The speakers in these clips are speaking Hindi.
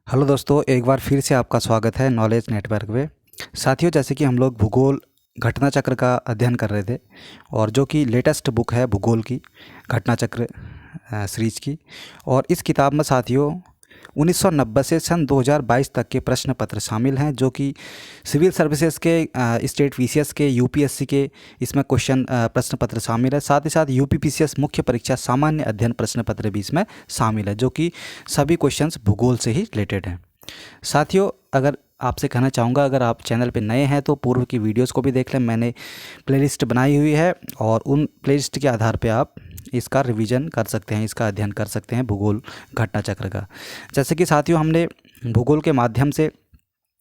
हेलो दोस्तों, एक बार फिर से आपका स्वागत है नॉलेज नेटवर्क में। साथियों, जैसे कि हम लोग भूगोल घटना चक्र का अध्ययन कर रहे थे और जो कि लेटेस्ट बुक है भूगोल की घटना चक्र सीरीज की। और इस किताब में साथियों 1990 से सन 2022 तक के प्रश्न पत्र शामिल हैं, जो कि सिविल सर्विसेज के स्टेट वीसीएस के यूपीएससी के इसमें क्वेश्चन प्रश्न पत्र शामिल है। साथ ही साथ यूपीपीसीएस मुख्य परीक्षा सामान्य अध्ययन प्रश्न पत्र भी इसमें शामिल है, जो कि सभी क्वेश्चंस भूगोल से ही रिलेटेड हैं। साथियों, अगर आपसे कहना चाहूँगा, अगर आप चैनल पे नए हैं तो पूर्व की वीडियोस को भी देख लें। मैंने प्लेलिस्ट बनाई हुई है और उन प्लेलिस्ट के आधार पे आप इसका रिवीजन कर सकते हैं, इसका अध्ययन कर सकते हैं भूगोल घटना चक्र का। जैसे कि साथियों, हमने भूगोल के माध्यम से,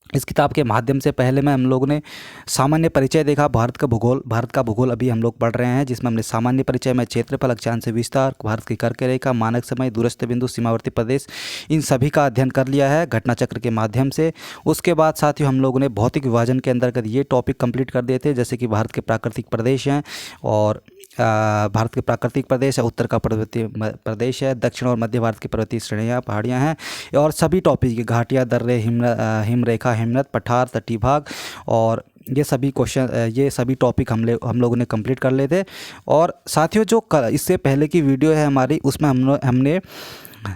इस किताब के माध्यम से पहले में हम लोगों ने सामान्य परिचय देखा। भारत का भूगोल अभी हम लोग पढ़ रहे हैं, जिसमें हमने सामान्य परिचय में क्षेत्रफल, अक्षांश विस्तार, भारत की कर्क रेखा, मानक समय, दूरस्थ बिंदु, सीमावर्ती प्रदेश, इन सभी का अध्ययन कर लिया है घटना चक्र के माध्यम से। उसके बाद साथियों हम लोगों ने भौतिक विभाजन के अंतर्गत ये टॉपिक कंप्लीट कर दिए थे, जैसे कि भारत के प्राकृतिक प्रदेश हैं और भारत के प्राकृतिक प्रदेश है, उत्तर का पर्वतीय प्रदेश है, दक्षिण और मध्य भारत की पर्वतीय श्रेणियाँ, पहाड़ियाँ हैं, और सभी टॉपिक घाटियाँ, दर्रे, हिमरेखा, हिमनद, पठार, तटीय भाग, और ये सभी क्वेश्चन, ये सभी टॉपिक हम लोगों ने कंप्लीट कर लिए थे। और साथियों, जो इससे पहले की वीडियो है हमारी, उसमें हमने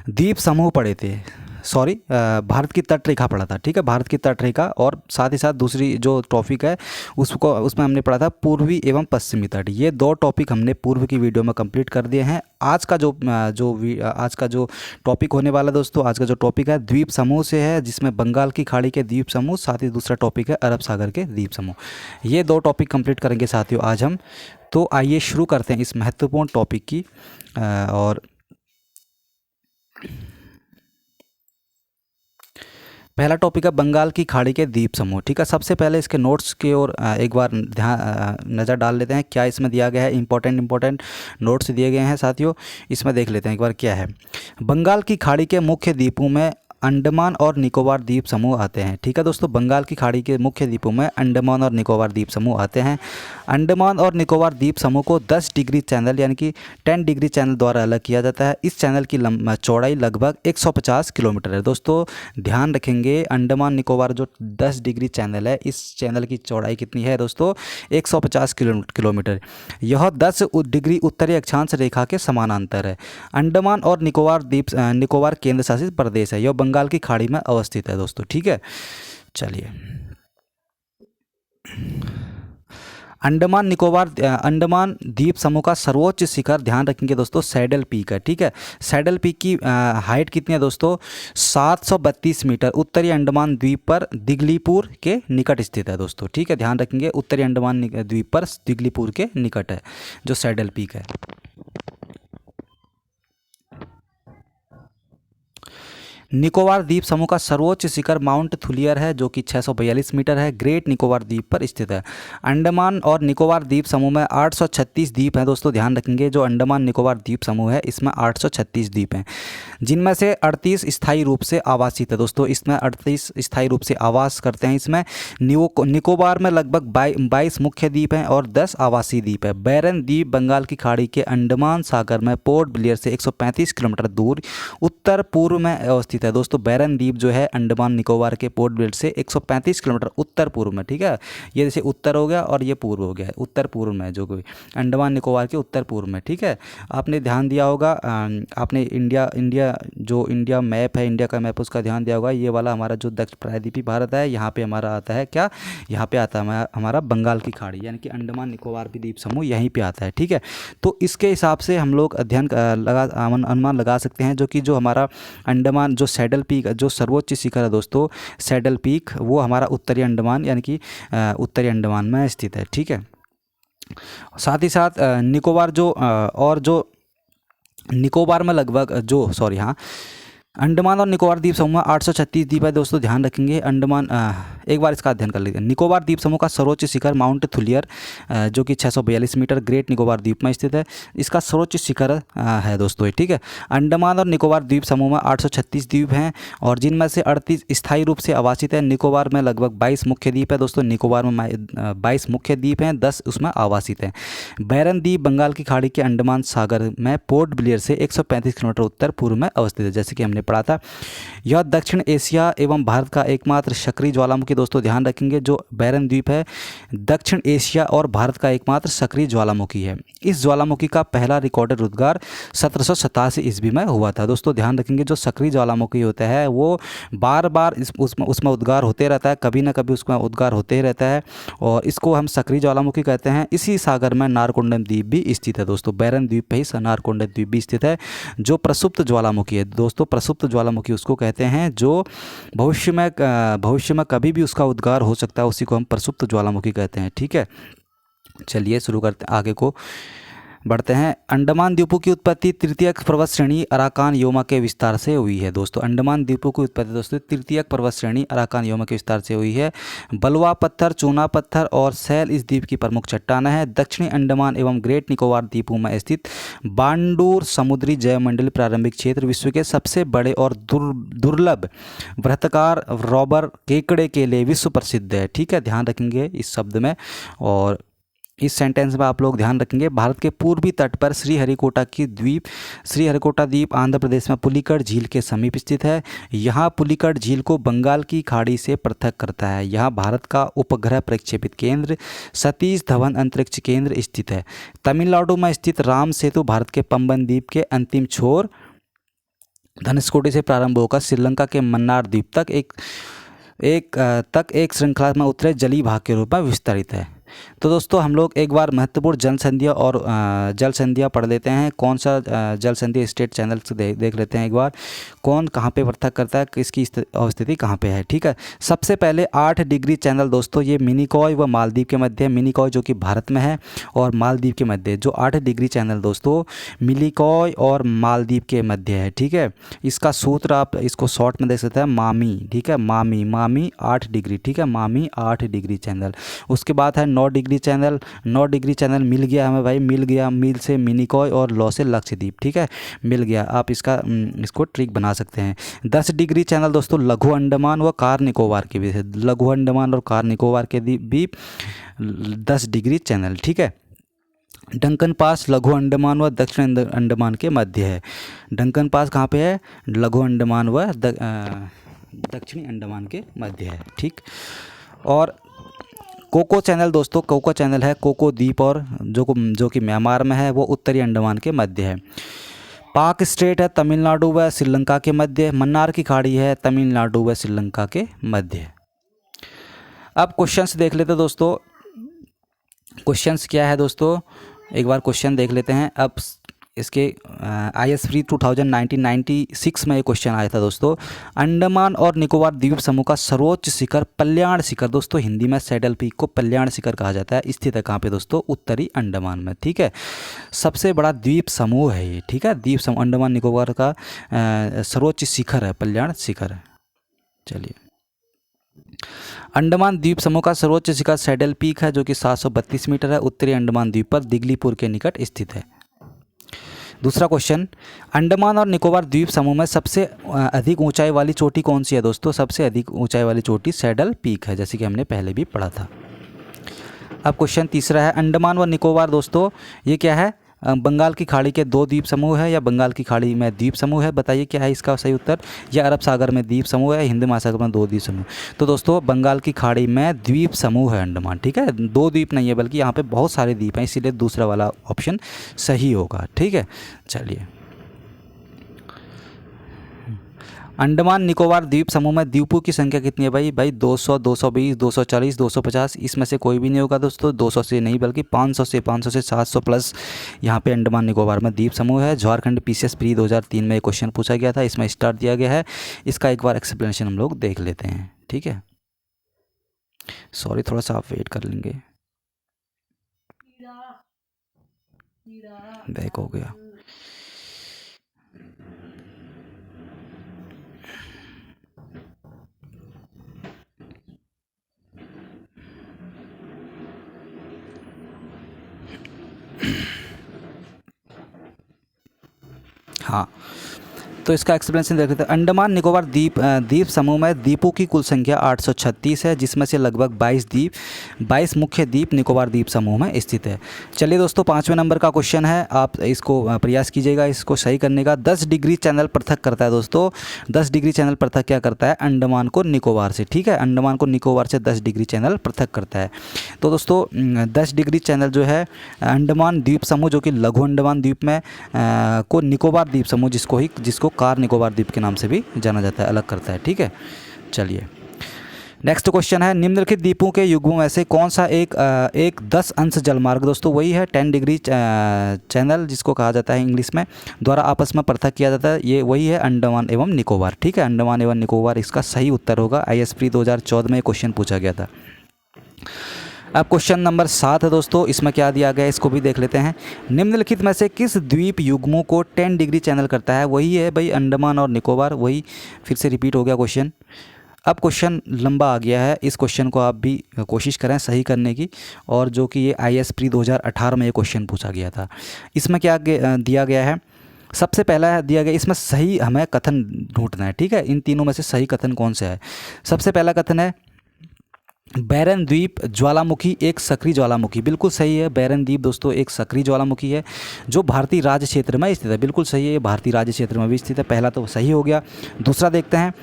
द्वीप समूह पढ़े थे। सॉरी, भारत की तट रेखा पढ़ा था। ठीक है, भारत की तट रेखा, और साथ ही साथ दूसरी जो टॉपिक है उसमें हमने पढ़ा था पूर्वी एवं पश्चिमी तट। ये दो टॉपिक हमने पूर्व की वीडियो में कंप्लीट कर दिए हैं। आज का जो टॉपिक होने वाला दोस्तों, आज का जो टॉपिक है द्वीप समूह से है, जिसमें बंगाल की खाड़ी के द्वीप समूह, साथ ही दूसरा टॉपिक है अरब सागर के द्वीप समूह। ये दो टॉपिक कंप्लीट करेंगे साथियों आज हम। तो आइए शुरू करते हैं इस महत्वपूर्ण टॉपिक की। और पहला टॉपिक है बंगाल की खाड़ी के द्वीप समूह। ठीक है, सबसे पहले इसके नोट्स की ओर एक बार नज़र डाल लेते हैं। क्या इसमें दिया गया है, इंपॉर्टेंट नोट्स दिए गए हैं साथियों, इसमें देख लेते हैं एक बार क्या है। बंगाल की खाड़ी के मुख्य द्वीपों में अंडमान और निकोबार द्वीप समूह आते हैं। ठीक है दोस्तों, बंगाल की खाड़ी के मुख्य द्वीपों में अंडमान और निकोबार द्वीप समूह आते हैं। अंडमान और निकोबार द्वीप समूह को 10 डिग्री चैनल यानी कि 10 डिग्री चैनल द्वारा अलग किया जाता है। इस चैनल की चौड़ाई लगभग 150 किलोमीटर है। दोस्तों ध्यान रखेंगे, अंडमान निकोबार जो 10 डिग्री चैनल है, इस चैनल की चौड़ाई कितनी है दोस्तों? 150 किलोमीटर। यह 10 डिग्री उत्तरी अक्षांश रेखा के समानांतर है। अंडमान और निकोबार केंद्र शासित प्रदेश है। यह बंगाल की खाड़ी में अवस्थित है दोस्तों। ठीक है, चलिए। अंडमान द्वीप समूह का सर्वोच्च शिखर, ध्यान रखेंगे दोस्तों, सैडल पीक है। ठीक है, सैडल पीक की हाइट कितनी है दोस्तों? 732 मीटर। उत्तरी अंडमान द्वीप पर दिगलीपुर के निकट स्थित है दोस्तों। ठीक है, ध्यान रखेंगे, उत्तरी अंडमान द्वीप पर दिगलीपुर के निकट है जो सैडल पीक है। निकोबार द्वीप समूह का सर्वोच्च शिखर माउंट थुलियर है, जो कि 642 मीटर है, ग्रेट निकोबार द्वीप पर स्थित है। अंडमान और निकोबार द्वीप समूह में 836 द्वीप हैं दोस्तों। ध्यान रखेंगे, जो अंडमान निकोबार द्वीप समूह है इसमें 836 द्वीप हैं, जिनमें से 38 स्थायी रूप से आवासित है दोस्तों। इसमें 38 स्थायी रूप से आवास करते हैं। इसमें निकोबार में लगभग 22 मुख्य द्वीप हैं और 10 आवासीय द्वीप है। बैरन द्वीप बंगाल की खाड़ी के अंडमान सागर में पोर्ट ब्लेयर से 135 किलोमीटर दूर उत्तर पूर्व में अवस्थित है दोस्तों। बैरन द्वीप जो है अंडमान निकोबार के पोर्ट ब्लेयर से 135 किलोमीटर उत्तर पूर्व में। ठीक है, ये जैसे उत्तर हो गया और ये पूर्व हो गया, उत्तर पूर्व में, जो कोई अंडमान निकोबार के उत्तर पूर्व में। ठीक है, आपने ध्यान दिया होगा, आपने इंडिया मैप है, इंडिया का मैप, उसका ध्यान दिया होगा। ये वाला हमारा जो दक्षिण प्रायद्वीपीय भारत है, यहाँ पे हमारा आता है क्या? यहाँ पे आता है हमारा बंगाल की खाड़ी, यानी कि अंडमान निकोबार द्वीप समूह यहीं पे आता है। ठीक है, तो इसके हिसाब से हम लोग अनुमान लगा सकते हैं, जो हमारा अंडमान जो सैडल पीक, जो सर्वोच्च शिखर है दोस्तों, सैडल पीक, वो हमारा उत्तरी अंडमान यानी कि उत्तरी अंडमान में स्थित है। ठीक है, साथ ही साथ निकोबार जो निकोबार में लगभग अंडमान और निकोबार द्वीप समूह में 836 द्वीप है दोस्तों। ध्यान रखेंगे, अंडमान एक बार इसका अध्ययन कर लीजिए। निकोबार द्वीप समूह का सर्वोच्च शिखर माउंट थुलियर जो कि 642 मीटर ग्रेट निकोबार द्वीप में स्थित है, इसका सर्वोच्च शिखर है दोस्तों ये, ठीक है। अंडमान और निकोबार द्वीप समूह में 836 द्वीप हैं और जिनमें से 38 स्थायी रूप से आवासित है। निकोबार में लगभग 22 मुख्य द्वीप है दोस्तों, निकोबार में 22 मुख्य द्वीप हैं, 10 उसमें आवासित हैं। बैरन द्वीप बंगाल की खाड़ी के अंडमान सागर में पोर्ट ब्लेयर से 135 किलोमीटर उत्तर पूर्व में अवस्थित है, जैसे कि हमने पढ़ा था। यह दक्षिण एशिया एवं भारत का एकमात्र सक्रिय ज्वालामुखी, दोस्तों ध्यान रखेंगे, जो बैरन द्वीप है दक्षिण एशिया और भारत का एकमात्र सक्रिय ज्वालामुखी है। इस ज्वालामुखी का पहला रिकॉर्डेड उद्गार 1787 ईस्वी में हुआ था। दोस्तों ध्यान रखेंगे, जो सक्रिय ज्वालामुखी होता है वो बार बार उसमें उद्गार होते रहता है, कभी ना कभी उसका उद्गार होते ही रहता है और इसको हम सक्रिय ज्वालामुखी कहते हैं। इसी सागर में नारकोंडम द्वीप भी स्थित है दोस्तों, बैरन द्वीप पे ही नारकोंडम द्वीप भी स्थित है, जो प्रसुप्त ज्वालामुखी है दोस्तों। प्रसुप्त ज्वालामुखी उसको कहते हैं जो भविष्य में कभी भी उसका उद्गार हो सकता है, उसी को हम प्रसुप्त ज्वालामुखी कहते हैं, ठीक है। चलिए शुरू करते हैं, आगे को बढ़ते हैं। अंडमान द्वीपों की उत्पत्ति तृतीयक पर्वत श्रेणी अराकान योमा के विस्तार से हुई है दोस्तों। अंडमान द्वीपों की उत्पत्ति दोस्तों तृतीयक पर्वत श्रेणी अराकान योमा के विस्तार से हुई है। बलुआ पत्थर, चूना पत्थर और सैल इस द्वीप की प्रमुख चट्टानें हैं। दक्षिणी अंडमान एवं ग्रेट निकोबार द्वीपों में स्थित बांडूर समुद्री जैवमंडलीय प्रारंभिक क्षेत्र विश्व के सबसे बड़े और दुर्लभ वृत्ताकार रॉबर केकड़े के लिए विश्व प्रसिद्ध है, ठीक है, ध्यान रखेंगे इस शब्द में। और इस सेंटेंस में आप लोग ध्यान रखेंगे, भारत के पूर्वी तट पर श्रीहरिकोटा द्वीप आंध्र प्रदेश में पुलिकट झील के समीप स्थित है। यहाँ पुलिकट झील को बंगाल की खाड़ी से पृथक करता है। यहाँ भारत का उपग्रह प्रक्षेपित केंद्र सतीश धवन अंतरिक्ष केंद्र स्थित है। तमिलनाडु में स्थित राम सेतु भारत के पंबन द्वीप के अंतिम छोर धनुषकोडी से प्रारंभ होकर श्रीलंका के मन्नार द्वीप तक एक श्रृंखला में उतरे जलीय भाग के रूप में विस्तारित है। तो दोस्तों हम लोग एक बार महत्वपूर्ण जल संधियाँ और जल संधियाँ पढ़ लेते हैं। कौन सा जल संधि स्टेट चैनल से देख लेते हैं एक बार, कौन कहाँ पे पृथक करता है, किसकी अवस्थिति कहाँ पे है, ठीक है। सबसे पहले 8 डिग्री चैनल दोस्तों, ये मिनिकॉय व मालदीव के मध्य, मिनिकॉय जो कि भारत में है और मालदीव के मध्य, जो 8 डिग्री चैनल दोस्तों मिनिकॉय और मालदीव के मध्य है, ठीक है। इसका सूत्र आप इसको शॉर्ट में देख सकते हैं, मामी, ठीक है, मामी 8 डिग्री, ठीक है, मामी 8 डिग्री चैनल। उसके बाद है 9 डिग्री चैनल। 9 डिग्री चैनल मिल गया हमें भाई, मिल गया, मिल से मिनिकॉय और लॉ से लक्षद्वीप, ठीक है, मिल गया। आप इसको ट्रिक बना सकते हैं। 10 डिग्री चैनल दोस्तों लघु अंडमान व कार निकोबार के भी है, लघु अंडमान और कार निकोबार के भी 10 डिग्री चैनल, ठीक है। डंकन पास लघु अंडमान व दक्षिण अंडमान के मध्य है। डंकन पास कहाँ पे है, लघु अंडमान व दक्षिणी अंडमान के मध्य है, ठीक। और कोको चैनल दोस्तों, कोको चैनल है कोको द्वीप और जो कि म्यांमार में है, वो उत्तरी अंडमान के मध्य है। पाक स्ट्रेट है तमिलनाडु व श्रीलंका के मध्य। मन्नार की खाड़ी है तमिलनाडु व श्रीलंका के मध्य। अब क्वेश्चंस देख लेते हैं दोस्तों, क्वेश्चंस क्या है दोस्तों, एक बार क्वेश्चन देख लेते हैं। अब इसके IS फ्री 1996 में ये क्वेश्चन आया था दोस्तों। अंडमान और निकोबार द्वीप समूह का सर्वोच्च शिखर पल्याण शिखर, दोस्तों हिंदी में सैडल पीक को पल्याण शिखर कहा जाता है, स्थित है कहाँ पे दोस्तों, उत्तरी अंडमान में, ठीक है। सबसे बड़ा द्वीप समूह है ये, ठीक है, द्वीप समूह अंडमान निकोबार का सर्वोच्च शिखर है पल्याण शिखर। चलिए, अंडमान द्वीप समूह का सर्वोच्च शिखर सैडल पीक है जो कि 732 मीटर है, उत्तरी अंडमान द्वीप पर दिगलीपुर के निकट स्थित है। दूसरा क्वेश्चन, अंडमान और निकोबार द्वीप समूह में सबसे अधिक ऊंचाई वाली चोटी कौन सी है दोस्तों। सबसे अधिक ऊंचाई वाली चोटी सैडल पीक है, जैसे कि हमने पहले भी पढ़ा था। अब क्वेश्चन तीसरा है, अंडमान व निकोबार दोस्तों ये क्या है, बंगाल की खाड़ी के 2 द्वीप समूह है या बंगाल की खाड़ी में द्वीप समूह है, बताइए क्या है इसका सही उत्तर। या अरब सागर में द्वीप समूह है, हिंद महासागर में 2 द्वीप समूह। तो दोस्तों बंगाल की खाड़ी में द्वीप समूह है अंडमान, ठीक है, 2 द्वीप नहीं है बल्कि यहाँ पे बहुत सारे द्वीप हैं, इसीलिए दूसरा वाला ऑप्शन सही होगा, ठीक है। चलिए, अंडमान निकोबार द्वीप समूह में द्वीपों की संख्या कितनी है भाई 200, 220, 240, 250, इसमें से कोई भी नहीं होगा दोस्तों। 200 से नहीं बल्कि 500 से 700 प्लस यहाँ पे अंडमान निकोबार में द्वीप समूह है। झारखंड PCS प्री 2003 में क्वेश्चन पूछा गया था, इसमें स्टार दिया गया है। इसका एक बार एक्सप्लेनेशन हम लोग देख लेते हैं, ठीक है। सॉरी, थोड़ा सा आप वेट कर लेंगे, बैक हो गया। हाँ, तो इसका एक्सप्लेनेशन देख लेते हैं। अंडमान निकोबार द्वीप समूह में द्वीपों की कुल संख्या 836 है, जिसमें से लगभग 22 मुख्य द्वीप निकोबार द्वीप समूह में स्थित है। चलिए दोस्तों, 5वें नंबर का क्वेश्चन है, आप इसको प्रयास कीजिएगा इसको सही करने का। 10 डिग्री चैनल पृथक करता है दोस्तों, 10 डिग्री चैनल पृथक क्या करता है? अंडमान को निकोबार से, ठीक है, अंडमान को निकोबार से 10 डिग्री चैनल पृथक करता है। तो दोस्तों 10 डिग्री चैनल जो है अंडमान द्वीप समूह, जो कि लघु अंडमान द्वीप में को निकोबार द्वीप समूह, जिसको कार निकोबार द्वीप के नाम से भी जाना जाता है, अलग करता है, ठीक है। चलिए नेक्स्ट क्वेश्चन है, निम्नलिखित द्वीपों के युग्मों में से कौन सा एक 10 अंश जलमार्ग, दोस्तों वही है 10 डिग्री चैनल, जिसको कहा जाता है इंग्लिश में, द्वारा आपस में पृथक किया जाता है, ये वही है अंडमान एवं निकोबार, ठीक है, अंडमान एवं निकोबार इसका सही उत्तर होगा। IAS प्री 2014 में क्वेश्चन पूछा गया था। अब क्वेश्चन नंबर 7 है दोस्तों, इसमें क्या दिया गया है इसको भी देख लेते हैं। निम्नलिखित में से किस द्वीप युग्मों को 10 डिग्री चैनल करता है? वही है भाई अंडमान और निकोबार, वही फिर से रिपीट हो गया क्वेश्चन। अब क्वेश्चन लंबा आ गया है, इस क्वेश्चन को आप भी कोशिश करें सही करने की, और जो कि ये IAS प्री 2018 में ये क्वेश्चन पूछा गया था। इसमें क्या दिया गया है? सबसे पहला दिया गया, इसमें सही हमें कथन ढूंढना है, ठीक है, इन तीनों में से सही कथन कौन सा है? सबसे पहला कथन है बैरन द्वीप ज्वालामुखी एक सक्रिय ज्वालामुखी, बिल्कुल सही है। बैरन द्वीप दोस्तों एक सक्रिय ज्वालामुखी है जो भारतीय राज्य क्षेत्र में स्थित है, बिल्कुल सही है, ये भारतीय राज्य क्षेत्र में भी स्थित है, पहला तो सही हो गया। दूसरा देखते हैं,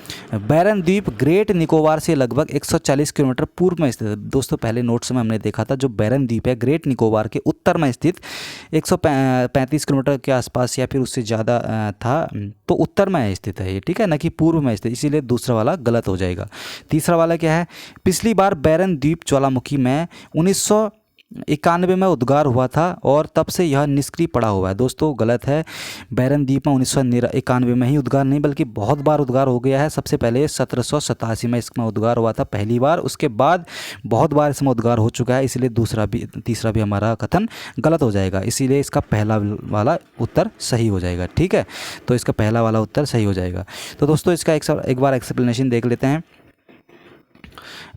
बैरन द्वीप ग्रेट निकोबार से लगभग 140 किलोमीटर पूर्व में स्थित है। दोस्तों पहले नोट्स में हमने देखा था, जो बैरन द्वीप है ग्रेट निकोबार के उत्तर में स्थित 135 किलोमीटर के आसपास या फिर उससे ज़्यादा था, तो उत्तर में स्थित है ये, ठीक है, न कि पूर्व में स्थित, इसीलिए दूसरा वाला गलत हो जाएगा। तीसरा वाला क्या है? पिछली बार बैरन द्वीप ज्वालामुखी में 1991 में उद्गार हुआ था और तब से यह निष्क्रिय पड़ा हुआ है। दोस्तों गलत है, बैरन द्वीप में 1991 में ही उद्गार नहीं बल्कि बहुत बार उद्गार हो गया है। सबसे पहले 1787 में इसमें उद्गार हुआ था पहली बार, उसके बाद बहुत बार इसमें उद्गार हो चुका है, इसलिए तीसरा भी हमारा कथन गलत हो जाएगा, इसीलिए इसका पहला वाला उत्तर सही हो जाएगा, ठीक है, तो इसका पहला वाला उत्तर सही हो जाएगा। तो दोस्तों इसका एक बार एक्सप्लेनेशन देख लेते हैं।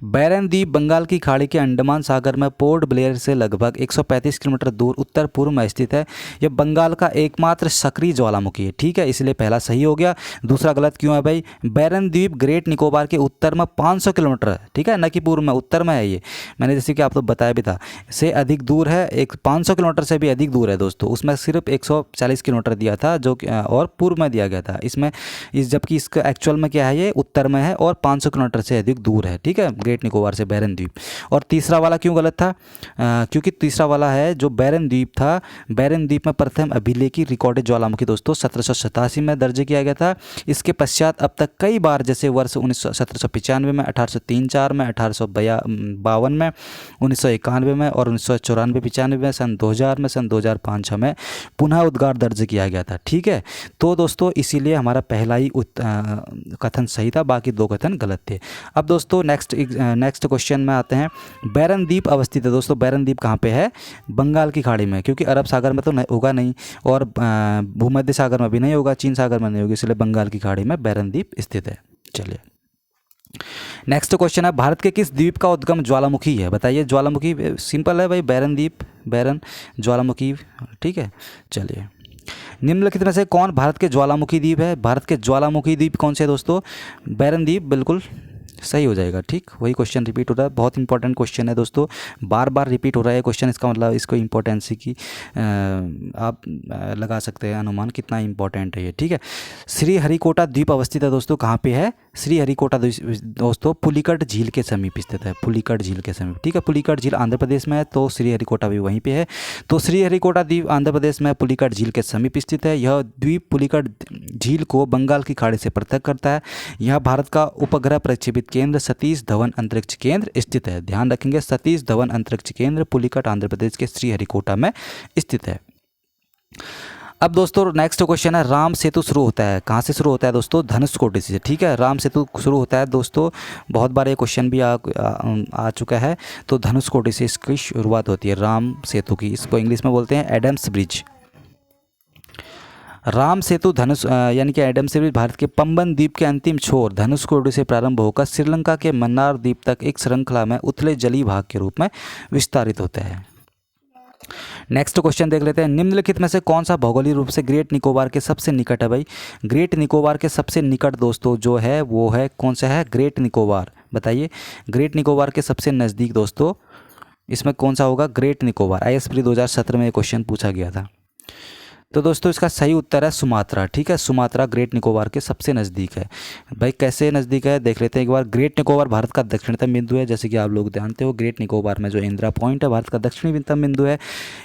बैरन द्वीप बंगाल की खाड़ी के अंडमान सागर में पोर्ट ब्लेयर से लगभग 135 किलोमीटर दूर उत्तर पूर्व में स्थित है। यह बंगाल का एकमात्र सक्रिय ज्वालामुखी है, ठीक है, इसलिए पहला सही हो गया। दूसरा गलत क्यों है भाई? बैरन द्वीप ग्रेट निकोबार के उत्तर में 500 किलोमीटर है, ठीक है, न कि पूर्व में, उत्तर में है ये, मैंने जैसे कि आपको बताया भी था, से अधिक दूर है, 500 किलोमीटर से भी अधिक दूर है दोस्तों। उसमें सिर्फ 140 किलोमीटर दिया था जो और पूर्व में दिया गया था इसमें, जबकि इसका एक्चुअल में क्या है, ये उत्तर में है और 500 किलोमीटर से अधिक दूर है, ठीक है, ग्रेट निकोबार से बैरन द्वीप। और तीसरा वाला क्यों गलत था? क्योंकि तीसरा वाला है जो बैरन द्वीप था, बैरन द्वीप में प्रथम अभिलेखी रिकॉर्डेड ज्वालामुखी दोस्तों 1787 में दर्ज किया गया था। इसके पश्चात अब तक कई बार, जैसे वर्ष 1795 में, 1803-04 में, 1852 में, 1991 में और 1994-95 में, सन 2000 में, सन 2005-06 में पुनः उद्गार दर्ज किया गया था, ठीक है। तो दोस्तों इसीलिए हमारा पहला ही कथन सही था, बाकी दो कथन गलत थे। अब दोस्तों नेक्स्ट क्वेश्चन में आते हैं। बैरन द्वीप अवस्थित है दोस्तों, बैरन द्वीप कहाँ पे है? बंगाल की खाड़ी में, क्योंकि अरब सागर में तो होगा नहीं और भूमध्य सागर में भी नहीं होगा, चीन सागर में नहीं होगा, इसलिए बंगाल की खाड़ी में बैरन द्वीप स्थित है। चलिए नेक्स्ट क्वेश्चन है, भारत के किस द्वीप का उद्गम ज्वालामुखी है? बताइए। ज्वालामुखी सिंपल है भाई, बैरन द्वीप, बैरन ज्वालामुखी, ठीक है। चलिए निम्नलिखित में से कौन भारत के ज्वालामुखी द्वीप है? भारत के ज्वालामुखी द्वीप कौन से है दोस्तों? बैरन द्वीप बिल्कुल सही हो जाएगा, ठीक, वही क्वेश्चन रिपीट हो रहा है, बहुत इंपॉर्टेंट क्वेश्चन है दोस्तों, बार बार रिपीट हो रहा है क्वेश्चन, इसका मतलब इसको इम्पोर्टेंसी की आप लगा सकते हैं अनुमान कितना इंपॉर्टेंट है ये, ठीक है। श्री हरिकोटा द्वीप अवस्थित है दोस्तों, कहाँ पे है? श्री हरिकोटा दोस्तों पुलिकट झील के समीप स्थित है, पुलिकट झील के समीप, ठीक है, पुलिकट झील आंध्र प्रदेश में है, तो श्री हरिकोटा भी वहीं पे है। तो श्री हरिकोटा द्वीप आंध्र प्रदेश में पुलिकट झील के समीप स्थित है। यह द्वीप पुलिकट झील को बंगाल की खाड़ी से पृथक करता है। यह भारत का उपग्रह प्रक्षेपित केंद्र सतीश धवन अंतरिक्ष केंद्र स्थित है। ध्यान रखेंगे, सतीश धवन अंतरिक्ष केंद्र पुलिकट आंध्र प्रदेश के श्री हरिकोटा में स्थित है। अब दोस्तों नेक्स्ट क्वेश्चन है, राम सेतु शुरू होता है, कहाँ से शुरू होता है दोस्तों? धनुषकोटी से, ठीक है, राम सेतु शुरू होता है दोस्तों, बहुत बार ये क्वेश्चन भी आ चुका है। तो धनुषकोटी से इसकी शुरुआत होती है राम सेतु की, इसको इंग्लिश में बोलते हैं एडम्स ब्रिज। राम सेतु धनुष यानी कि एडम्स ब्रिज भारत के पंबन द्वीप के अंतिम छोर धनुषकोडी से प्रारंभ होकर श्रीलंका के मन्नार द्वीप तक एक श्रृंखला में उथले जली भाग के रूप में विस्तारित होता है। नेक्स्ट क्वेश्चन देख लेते हैं। निम्नलिखित में से कौन सा भौगोलिक रूप से ग्रेट निकोबार के सबसे निकट है भाई? ग्रेट निकोबार के सबसे निकट दोस्तों जो है वो है कौन सा है? ग्रेट निकोबार। बताइए ग्रेट निकोबार के सबसे नज़दीक दोस्तों इसमें कौन सा होगा? ग्रेट निकोबार। IAS प्री 2017 में ये क्वेश्चन पूछा गया था। तो दोस्तों इसका सही उत्तर है सुमात्रा। ठीक है, सुमात्रा ग्रेट निकोबार के सबसे नज़दीक है। भाई कैसे नज़दीक है देख लेते हैं एक बार। ग्रेट निकोबार भारत का दक्षिणतम बिंदु है, जैसे कि आप लोग जानते हो। ग्रेट निकोबार में जो इंदिरा पॉइंट है भारत का दक्षिणतम बिंदु है।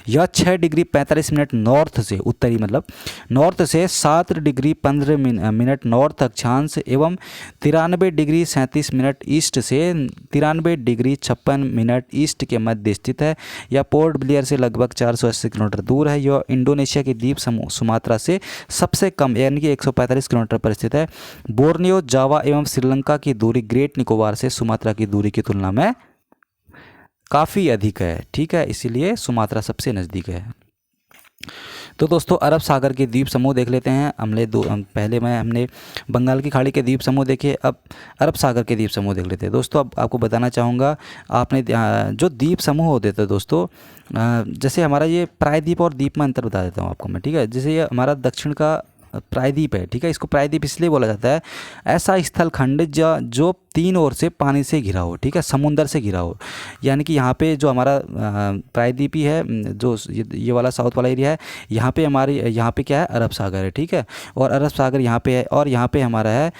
यह 6 डिग्री 45 मिनट नॉर्थ से, उत्तरी मतलब नॉर्थ से 7 डिग्री 15 मिनट नॉर्थ अक्षांश एवं 93 डिग्री 37 मिनट ईस्ट से 93 डिग्री 56 मिनट ईस्ट के मध्य स्थित है। यह पोर्ट ब्लेयर से लगभग 480 किलोमीटर दूर है। यह इंडोनेशिया के द्वीप समूह सुमात्रा से सबसे कम यानी कि 145 किलोमीटर पर स्थित है। बोर्नियो, जावा एवं श्रीलंका की दूरी ग्रेट निकोबार से सुमात्रा की दूरी की तुलना में काफ़ी अधिक है। ठीक है, इसीलिए सुमात्रा सबसे नज़दीक है। तो दोस्तों अरब सागर के द्वीप समूह देख लेते हैं। पहले में हमने बंगाल की खाड़ी के द्वीप समूह देखे, अब अरब सागर के द्वीप समूह देख लेते हैं। दोस्तों अब आपको बताना चाहूँगा, आपने जो द्वीप समूह होते थे दोस्तों, जैसे हमारा ये प्रायद्वीप और द्वीप में अंतर बता देता हूँ आपको मैं। ठीक है, जैसे ये हमारा दक्षिण का प्रायद्वीप है। ठीक है, इसको प्रायद्वीप इसलिए बोला जाता है, ऐसा स्थल खंड जो 3 ओर से पानी से घिरा हो। ठीक है, समुंदर से घिरा हो। यानी कि यहाँ पे जो हमारा प्रायद्वीपी है, जो ये वाला साउथ वाला एरिया है, यहाँ पे क्या है? अरब सागर है। ठीक है, और अरब सागर यहाँ पे है, और यहाँ पे हमारा है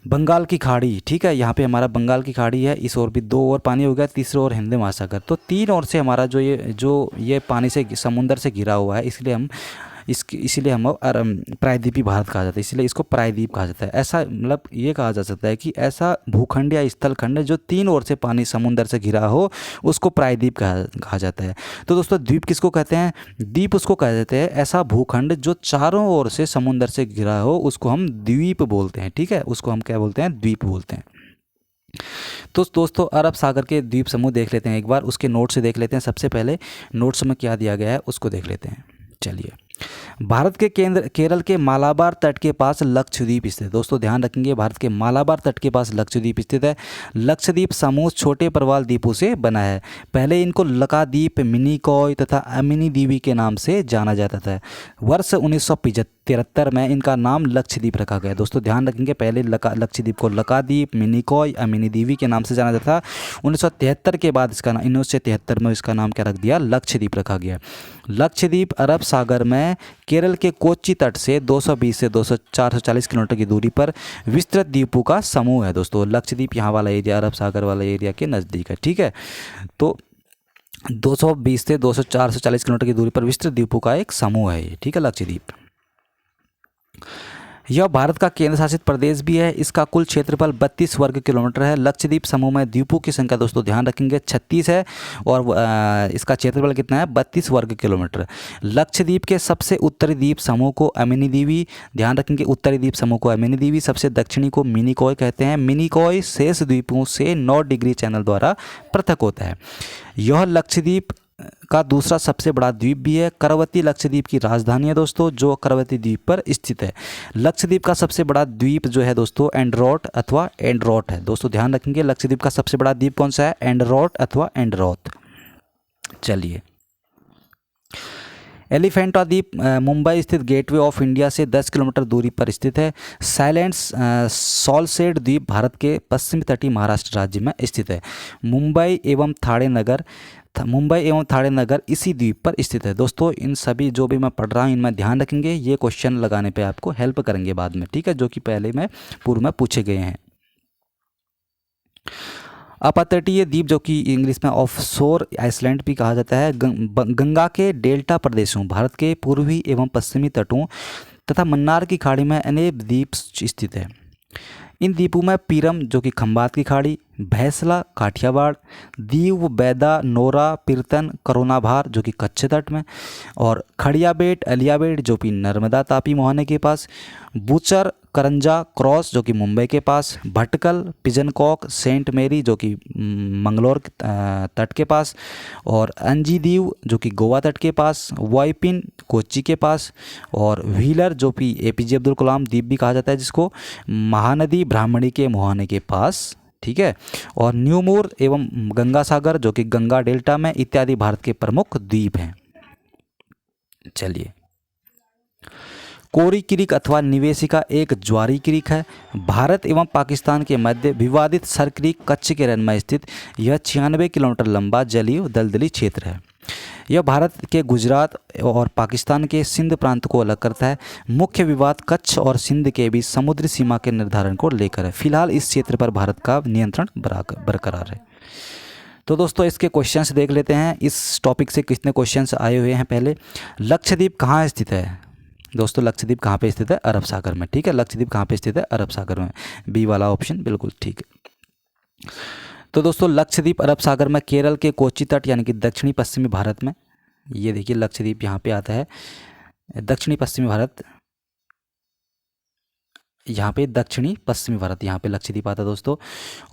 बंगाल की खाड़ी। ठीक है, यहाँ पे हमारा बंगाल की खाड़ी है। इस ओर भी 2 ओर पानी हो गया, तीसरे ओर हिंद महासागर। तो 3 ओर से हमारा जो ये पानी से समुंदर से घिरा हुआ है, इसीलिए हम प्रायद्वीपी भारत कहा जाता है। इसलिए इसको प्रायद्वीप कहा जाता है। ऐसा मतलब ये कहा जा सकता है कि ऐसा भूखंड या स्थल खंड जो 3 ओर से पानी समुंदर से घिरा हो, उसको प्रायद्वीप कहा जाता है। तो दोस्तों द्वीप किसको कहते हैं? द्वीप उसको कह देते हैं ऐसा भूखंड जो चारों ओर से समुंदर से घिरा हो, उसको हम द्वीप बोलते हैं। ठीक है, उसको हम क्या बोलते हैं? द्वीप बोलते हैं। तो दोस्तों अरब सागर के द्वीप समूह देख लेते हैं एक बार, उसके नोट से देख लेते हैं। सबसे पहले नोट्स में क्या दिया गया है उसको देख लेते हैं। चलिए, भारत के केरल के मालाबार तट के पास लक्षद्वीप स्थित है। दोस्तों ध्यान रखेंगे, भारत के मालाबार तट के पास लक्षद्वीप स्थित है। लक्षद्वीप समूह छोटे प्रवाल द्वीपों से बना है। पहले इनको लकाद्वीप, मिनिकॉय तथा अमिनी द्वीपी के नाम से जाना जाता था। वर्ष 1973 में इनका नाम लक्षद्वीप रखा गया। दोस्तों ध्यान रखेंगे, पहले लक्षद्वीप को लकाद्वीप, मिनिकॉय, अमिनी द्वीपी के नाम से जाना जाता था। 1973 के बाद 1973 में इसका नाम क्या रख दिया? लक्षद्वीप रखा गया। लक्षद्वीप अरब सागर में केरल के कोच्चि तट से 220 से 440 किलोमीटर की दूरी पर विस्तृत द्वीपों का समूह है। दोस्तों लक्षद्वीप यहाँ वाला एरिया अरब सागर वाला एरिया के नज़दीक है। ठीक है, तो 220 से 440 किलोमीटर की दूरी पर विस्तृत द्वीपों का एक समूह है ये। ठीक है, लक्षद्वीप यह भारत का केंद्र शासित प्रदेश भी है। इसका कुल क्षेत्रफल 32 वर्ग किलोमीटर है। लक्षद्वीप समूह में द्वीपों की संख्या दोस्तों ध्यान रखेंगे 36 है, और इसका क्षेत्रफल कितना है? 32 वर्ग किलोमीटर। लक्षद्वीप के सबसे उत्तरी द्वीप समूह को अमिनी द्वीपी, ध्यान रखेंगे उत्तरी द्वीप समूह को अमिनी द्वीपी, सबसे दक्षिणी को मिनिकॉय कहते हैं। मिनिकॉय शेष द्वीपों से 9 डिग्री चैनल द्वारा पृथक होता है। यह लक्षद्वीप का दूसरा सबसे बड़ा द्वीप भी है। करवती लक्षद्वीप की राजधानी है दोस्तों, जो करवती द्वीप पर स्थित है। लक्षद्वीप का सबसे बड़ा द्वीप जो है दोस्तों एंड्रोट अथवा एंड्रोट है। दोस्तों ध्यान रखेंगे, लक्षद्वीप का सबसे बड़ा द्वीप कौन सा है? एंड्रोट अथवा एंड्रोथ। चलिए, एलिफेंटा द्वीप मुंबई स्थित गेटवे ऑफ इंडिया से 10 किलोमीटर दूरी पर स्थित है। साइलेंट सॉल्सेट द्वीप भारत के पश्चिमी तटीय महाराष्ट्र राज्य में स्थित है। मुंबई एवं थाणे नगर इसी द्वीप पर स्थित है। दोस्तों इन सभी जो भी मैं पढ़ रहा हूँ इनमें ध्यान रखेंगे, ये क्वेश्चन लगाने पे आपको हेल्प करेंगे बाद में। ठीक है, जो कि पहले में पूर्व में पूछे गए हैं। अपतटीय द्वीप जो कि इंग्लिश में ऑफ शोर आइसलैंड भी कहा जाता है, गंगा के डेल्टा प्रदेशों, भारत के पूर्वी एवं पश्चिमी तटों तथा मन्नार की खाड़ी में अनेक द्वीप स्थित है। इन द्वीपों में पीरम जो कि खंबात की खाड़ी, भैंसला काठियावाड़, दीव, बैदा, नोरा, पीरतन, करोनाभार जो कि कच्छ तट में, और खड़ियाबेट, अलियाबेट जो कि नर्मदा तापी मुहाने के पास, बुचर, करंजा क्रॉस जो कि मुंबई के पास, भटकल, पिजनकॉक, सेंट मेरी जो कि मंगलोर तट के पास, और अंजी द्वीप जो कि गोवा तट के पास, वाइपिन कोच्चि के पास, और व्हीलर जो कि APJ अब्दुल कलाम द्वीप भी कहा जाता है जिसको, महानदी ब्राह्मणी के मुहाने के पास। ठीक है, और न्यूमूर एवं गंगा सागर जो कि गंगा डेल्टा में इत्यादि भारत के प्रमुख द्वीप हैं। चलिए, कोरी क्रीक अथवा निवेशिका एक ज्वारी क्रीक है। भारत एवं पाकिस्तान के मध्य विवादित सर क्रीक कच्छ के रन में स्थित यह 96 किलोमीटर लंबा जलीय दलदली क्षेत्र है। यह भारत के गुजरात और पाकिस्तान के सिंध प्रांत को अलग करता है। मुख्य विवाद कच्छ और सिंध के बीच समुद्री सीमा के निर्धारण को लेकर है। फिलहाल इस क्षेत्र पर भारत का नियंत्रण बरकरार है। तो दोस्तों इसके क्वेश्चंस देख लेते हैं। इस टॉपिक से कितने क्वेश्चंस आए हुए हैं। पहले, लक्षद्वीप कहाँ स्थित है दोस्तों? लक्षद्वीप कहाँ पे स्थित है? अरब सागर में। ठीक है, लक्षद्वीप कहाँ पे स्थित है? अरब सागर में। बी वाला ऑप्शन बिल्कुल ठीक है। तो दोस्तों लक्षद्वीप अरब सागर में केरल के कोच्चि तट यानी कि दक्षिणी पश्चिमी भारत में, ये देखिए लक्षद्वीप यहाँ पे आता है। दक्षिणी पश्चिमी भारत, यहाँ पे दक्षिणी पश्चिमी भारत, यहाँ पे लक्षद्वीप आता है दोस्तों।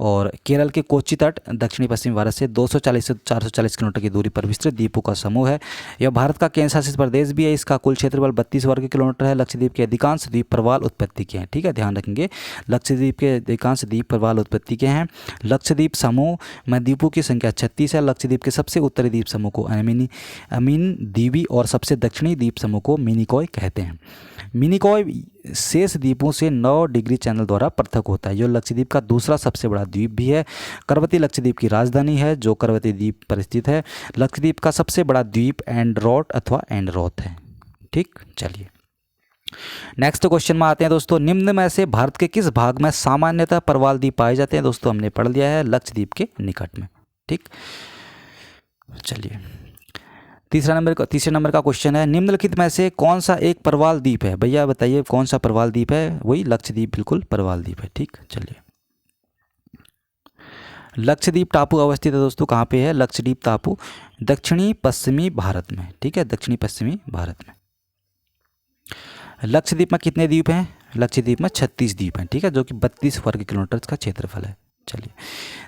और केरल के कोच्चि तट दक्षिणी पश्चिमी भारत से 240 से 440 किलोमीटर की दूरी पर विस्तृत द्वीपों का समूह है। यह भारत का केंद्र शासित प्रदेश भी है। इसका कुल क्षेत्रफल 32 वर्ग किलोमीटर है। लक्षद्वीप के अधिकांश द्वीप प्रवाल उत्पत्ति के हैं। ठीक है, ध्यान रखेंगे, लक्षद्वीप के अधिकांश द्वीप प्रवाल उत्पत्ति के हैं। लक्षद्वीप समूह में द्वीपों की संख्या 36 है। लक्षद्वीप के सबसे उत्तरी द्वीप समूह को अमीन द्वीपी और सबसे दक्षिणी द्वीप समूह को मिनिकॉय कहते हैं। मिनिकॉय शेष द्वीपों से 9 डिग्री चैनल द्वारा पृथक होता है। यह लक्षद्वीप का दूसरा सबसे बड़ा द्वीप भी है। करवती लक्षद्वीप की राजधानी है जो करवती द्वीप पर स्थित है। लक्षद्वीप का सबसे बड़ा द्वीप एंड्रोट अथवा एंड्रोथ है। ठीक, चलिए नेक्स्ट क्वेश्चन में आते हैं दोस्तों। निम्न में से भारत के किस भाग में सामान्यतः प्रवाल द्वीप पाए जाते हैं? दोस्तों हमने पढ़ लिया है, लक्षद्वीप के निकट में। ठीक, चलिए तीसरे नंबर का क्वेश्चन है, निम्नलिखित में से कौन सा एक प्रवाल द्वीप है? भैया बताइए कौन सा प्रवाल द्वीप है? वही लक्षद्वीप, बिल्कुल प्रवाल द्वीप है। ठीक, चलिए लक्षद्वीप टापू अवस्थित है दोस्तों, कहाँ पे है? लक्षद्वीप टापू दक्षिणी पश्चिमी भारत में। ठीक है, दक्षिणी पश्चिमी भारत में। लक्षद्वीप में कितने द्वीप हैं? लक्षद्वीप में 36 द्वीप हैं। ठीक है, जो कि 32 वर्ग किलोमीटर का क्षेत्रफल है। चलिए,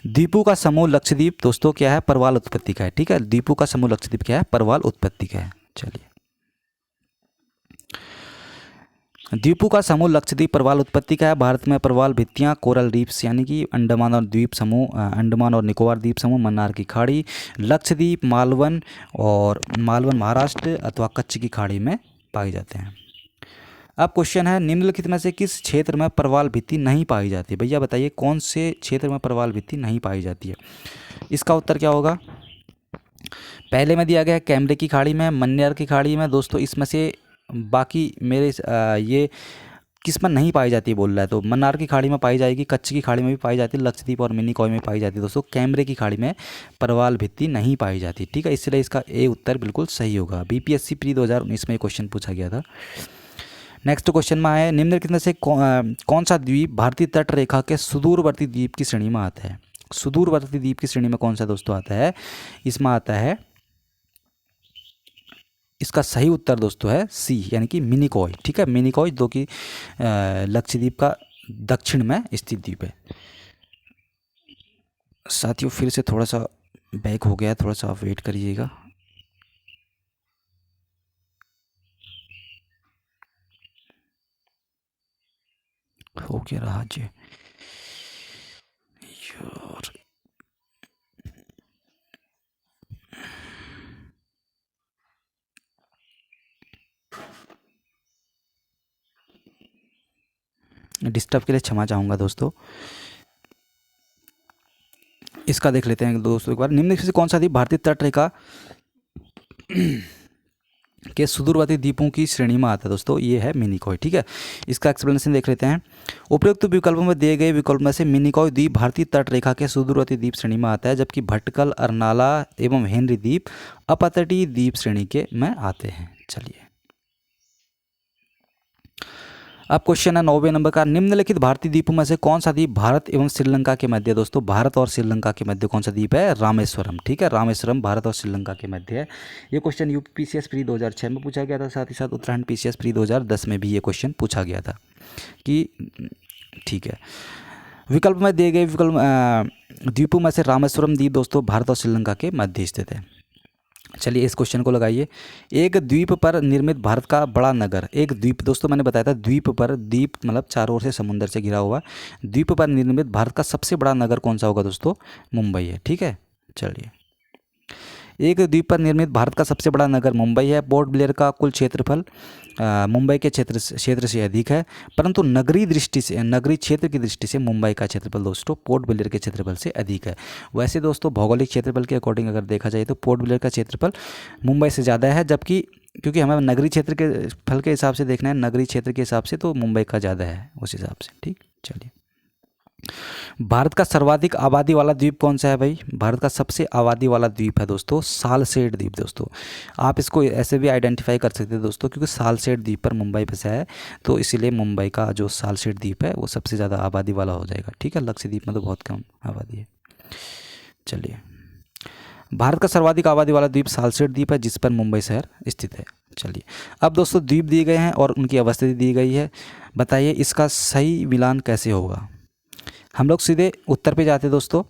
द्वीपों का समूह लक्षद्वीप दोस्तों क्या है? प्रवाल उत्पत्ति का है। ठीक है, द्वीपों का समूह लक्षद्वीप क्या है? प्रवाल उत्पत्ति का है। चलिए, द्वीपों का समूह लक्षद्वीप प्रवाल उत्पत्ति का है। भारत में प्रवाल भित्तियां कोरल रीफ्स यानी कि अंडमान और द्वीप समूह, अंडमान और निकोबार द्वीप समूह, मन्नार की खाड़ी, लक्षद्वीप, मालवन महाराष्ट्र अथवा कच्छ की खाड़ी में पाए जाते हैं। अब क्वेश्चन है, निम्नलिखित में से किस क्षेत्र में प्रवाल भित्ति नहीं पाई जाती? भैया बताइए कौन से क्षेत्र में प्रवाल भित्ति नहीं पाई जाती है? इसका उत्तर क्या होगा? पहले में दिया गया है कैमरे की खाड़ी में, मन्नार की खाड़ी में। दोस्तों इसमें से बाकी मेरे ये किस में नहीं पाई जाती बोल रहा है, तो मन्नार की खाड़ी में पाई जाएगी, कच्छ की खाड़ी में भी पाई जाती है, लक्षद्वीप और मिनिकॉय में पाई जाती है। दोस्तों कैमरे की खाड़ी में प्रवाल भित्ति नहीं पाई जाती। ठीक है, इसलिए इसका ए उत्तर बिल्कुल सही होगा। बीपीएससी प्री 2019 में क्वेश्चन पूछा गया था। नेक्स्ट क्वेश्चन में है, निम्नलिखित में से कौन सा द्वीप भारतीय तट रेखा के सुदूरवर्ती द्वीप की श्रेणी में आता है? सुदूरवर्ती द्वीप की श्रेणी में कौन सा दोस्तों आता है? इसमें आता है, इसका सही उत्तर दोस्तों है सी यानी कि मिनिकॉय। ठीक है, मिनिकॉय जो कि लक्षद्वीप का दक्षिण में स्थित द्वीप है। साथियों फिर से थोड़ा सा बैक हो गया, थोड़ा सा आप वेट करिएगा। हो क्या रहा जी यार, डिस्टर्ब के लिए क्षमा चाहूँगा दोस्तों। इसका देख लेते हैं दोस्तों एक बार। निम्नलिखित से कौन सा द्वीप भारतीय तट रेखा के सुदूरवर्ती द्वीपों की श्रेणी में आता है? दोस्तों ये है मिनिकॉय। ठीक है, इसका एक्सप्लेनेशन देख लेते हैं। उपरोक्त विकल्पों में दिए गए विकल्प में से मिनिकॉय द्वीप भारतीय तट रेखा के सुदूरवर्ती द्वीप श्रेणी में आता है, जबकि भटकल, अरनाला एवं हेनरी द्वीप अपतटीय द्वीप श्रेणी के में आते हैं। चलिए अब क्वेश्चन है 9वें नंबर का, निम्नलिखित भारतीय द्वीपों में से कौन सा द्वीप भारत एवं श्रीलंका के मध्य? दोस्तों भारत और श्रीलंका के मध्य कौन सा द्वीप है? रामेश्वरम। ठीक है, रामेश्वरम भारत और श्रीलंका के मध्य है। ये क्वेश्चन यूपी पीसीएस प्री 2006 में पूछा गया था, साथ ही साथ उत्तराखंड पीसीएस प्री 2010 में भी ये क्वेश्चन पूछा गया था कि ठीक है। विकल्प में दिए गए द्वीपों में से रामेश्वरम द्वीप दोस्तों भारत और श्रीलंका के मध्य स्थित है। चलिए इस क्वेश्चन को लगाइए। एक द्वीप पर निर्मित भारत का बड़ा नगर, एक द्वीप दोस्तों मैंने बताया था द्वीप पर, द्वीप मतलब चारों ओर से समुद्र से घिरा हुआ, द्वीप पर निर्मित भारत का सबसे बड़ा नगर कौन सा होगा दोस्तों? मुंबई है। ठीक है, चलिए एक द्वीप पर निर्मित भारत का सबसे बड़ा नगर मुंबई है। पोर्ट ब्लेयर का कुल क्षेत्रफल मुंबई के क्षेत्र से अधिक है, परंतु नगरीय क्षेत्र की दृष्टि से मुंबई का क्षेत्रफल दोस्तों पोर्ट ब्लेयर के क्षेत्रफल से अधिक है। वैसे दोस्तों भौगोलिक क्षेत्रफल के अकॉर्डिंग अगर देखा जाए तो पोर्ट ब्लेयर का क्षेत्रफल मुंबई से ज़्यादा है, जबकि क्योंकि हमें नगरीय क्षेत्र के फल के हिसाब से देखना है, नगरीय क्षेत्र के हिसाब से तो मुंबई का ज़्यादा है उस हिसाब से। ठीक, चलिए। भारत का सर्वाधिक आबादी वाला द्वीप कौन सा है भाई? भारत का सबसे आबादी वाला द्वीप है दोस्तों सालसेट द्वीप। दोस्तों आप इसको ऐसे भी आइडेंटिफाई कर सकते हैं दोस्तों, क्योंकि सालसेट द्वीप पर मुंबई बसा है, तो इसीलिए मुंबई का जो सालसेट द्वीप है वो सबसे ज़्यादा आबादी वाला हो जाएगा। ठीक है, लक्षद्वीप में तो बहुत कम आबादी है। चलिए, भारत का सर्वाधिक आबादी वाला द्वीप सालसेट द्वीप है, जिस पर मुंबई शहर स्थित है। चलिए, अब दोस्तों द्वीप दिए गए हैं और उनकी अवस्थिति दी गई है। बताइए इसका सही मिलान कैसे होगा? हम लोग सीधे उत्तर पे जाते दोस्तों।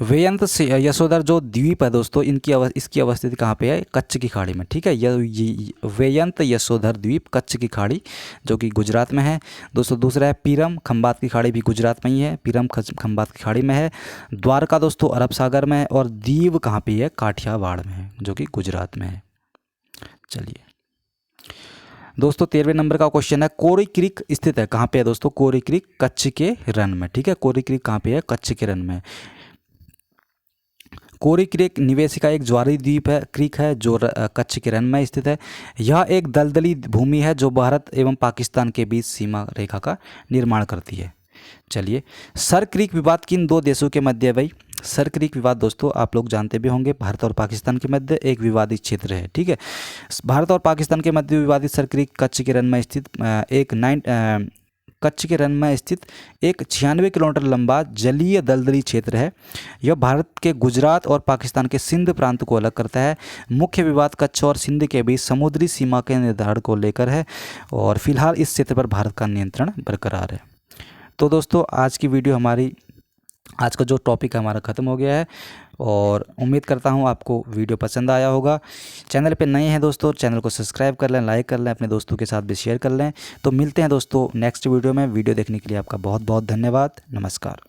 वेयंत यशोधर जो द्वीप है दोस्तों, इसकी अवस्थिति कहाँ पे है? कच्छ की खाड़ी में। ठीक है, ये वेयंत यशोधर द्वीप कच्छ की खाड़ी जो कि गुजरात में है दोस्तों। दूसरा है पीरम खंबात की खाड़ी, भी गुजरात में ही है, पीरम खंबात की खाड़ी में है। द्वारका दोस्तों अरब सागर में है, और दीव कहाँ पे है? काठियावाड़ में है, जो कि गुजरात में है। चलिए दोस्तों 13वें नंबर का क्वेश्चन है, कोरी क्रीक स्थित है कहाँ पे है दोस्तों? कोरी क्रीक कच्छ के रन में। ठीक है, कोरी क्रीक कहाँ पे है? कच्छ के रन में। कोरी क्रीक निवेशिका एक ज्वारी द्वीप है, क्रीक है जो कच्छ के रन में स्थित है। यह एक दलदली भूमि है जो भारत एवं पाकिस्तान के बीच सीमा रेखा का निर्माण करती है। चलिए, सर क्रीक विवाद किन दो देशों के मध्य है भाई? सर क्रीक विवाद दोस्तों आप लोग जानते भी होंगे, भारत और पाकिस्तान के मध्य एक विवादित क्षेत्र है। ठीक है, भारत और पाकिस्तान के मध्य विवादित सर क्रीक कच्छ के रन में स्थित कच्छ के रन में स्थित एक 96 किलोमीटर लंबा जलीय दलदली क्षेत्र है। यह भारत के गुजरात और पाकिस्तान के सिंध प्रांत को अलग करता है। मुख्य विवाद कच्छ और सिंध के बीच समुद्री सीमा के निर्धारण को लेकर है, और फिलहाल इस क्षेत्र पर भारत का नियंत्रण बरकरार है। तो दोस्तों आज का जो टॉपिक है हमारा ख़त्म हो गया है, और उम्मीद करता हूँ आपको वीडियो पसंद आया होगा। चैनल पे नए हैं दोस्तों, चैनल को सब्सक्राइब कर लें, लाइक कर लें, अपने दोस्तों के साथ भी शेयर कर लें। तो मिलते हैं दोस्तों नेक्स्ट वीडियो में। वीडियो देखने के लिए आपका बहुत बहुत धन्यवाद। नमस्कार।